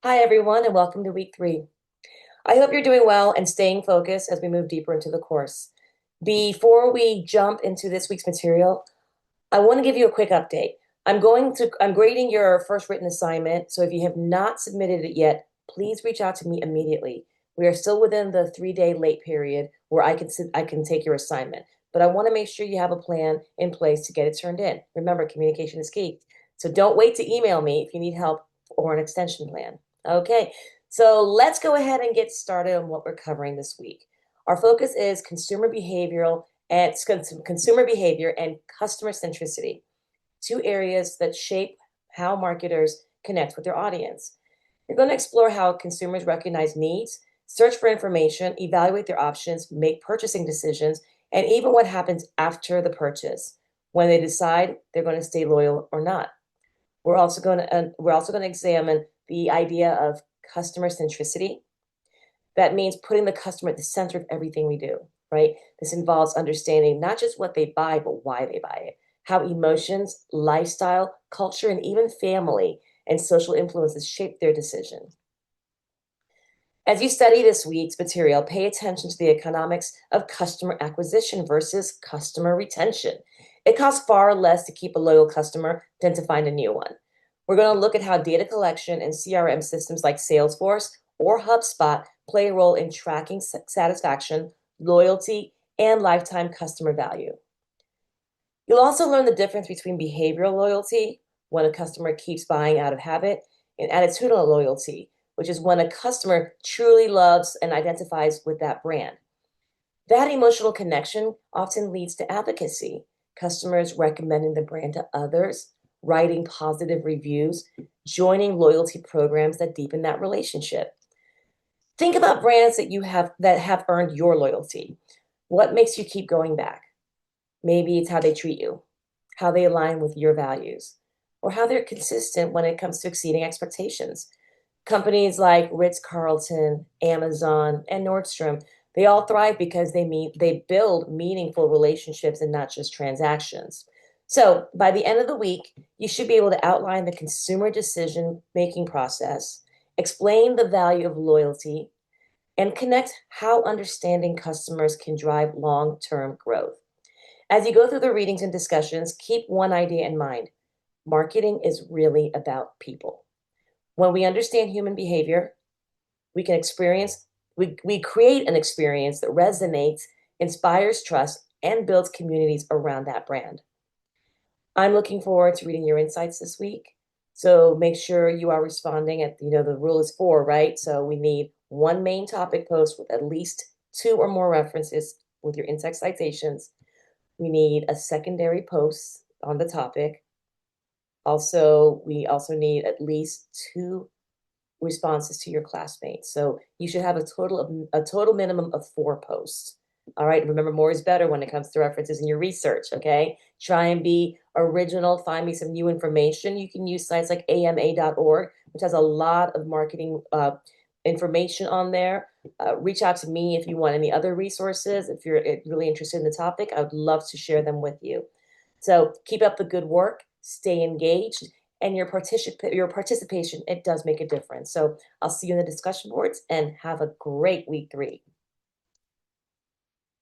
Hi, everyone, and welcome to week 3. I hope you're doing well and staying focused as we move deeper into the course. Before we jump into this week's material, I want to give you a quick update. I'm grading your first written assignment, so if you have not submitted it yet, please reach out to me immediately. We are still within the 3-day late period where I can take your assignment, but I want to make sure you have a plan in place to get it turned in. Remember, communication is key. So don't wait to email me if you need help or an extension plan. Okay, so let's go ahead and get started on what we're covering this week. Our focus is consumer behavioral and consumer behavior and customer centricity, two areas that shape how marketers connect with their audience. We're going to explore how consumers recognize needs, search for information, evaluate their options, make purchasing decisions, and even what happens after the purchase when they decide they're going to stay loyal or not. We're also going to examine the idea of customer centricity. That means putting the customer at the center of everything we do, right? This involves understanding not just what they buy, but why they buy it, how emotions, lifestyle, culture, and even family and social influences shape their decision. As you study this week's material, pay attention to the economics of customer acquisition versus customer retention. It costs far less to keep a loyal customer than to find a new one. We're going to look at how data collection and CRM systems like Salesforce or HubSpot play a role in tracking satisfaction, loyalty, and lifetime customer value. You'll also learn the difference between behavioral loyalty, when a customer keeps buying out of habit, and attitudinal loyalty, which is when a customer truly loves and identifies with that brand. That emotional connection often leads to advocacy, customers recommending the brand to others, writing positive reviews, joining loyalty programs that deepen that relationship. Think about brands that have earned your loyalty. What makes you keep going back? Maybe it's how they treat you, how they align with your values, or how they're consistent when it comes to exceeding expectations. Companies like Ritz-Carlton, Amazon, and Nordstrom, they all thrive because they build meaningful relationships and not just transactions. So by the end of the week, you should be able to outline the consumer decision-making process, explain the value of loyalty, and connect how understanding customers can drive long-term growth. As you go through the readings and discussions, keep one idea in mind. Marketing is really about people. When we understand human behavior, we create an experience that resonates, inspires trust, and builds communities around that brand. I'm looking forward to reading your insights this week. So make sure you are responding the rule is 4, right? So we need one main topic post with at least 2 or more references with your in-text citations. We need a secondary post on the topic. We also need at least 2 responses to your classmates. So you should have a total minimum of 4 posts. All right. Remember, more is better when it comes to references in your research. Okay. Try and be original. Find me some new information. You can use sites like ama.org, which has a lot of marketing information on there. Reach out to me if you want any other resources. If you're really interested in the topic, I would love to share them with you. So keep up the good work. Stay engaged. And your participation, it does make a difference. So I'll see you in the discussion boards and have a great week 3.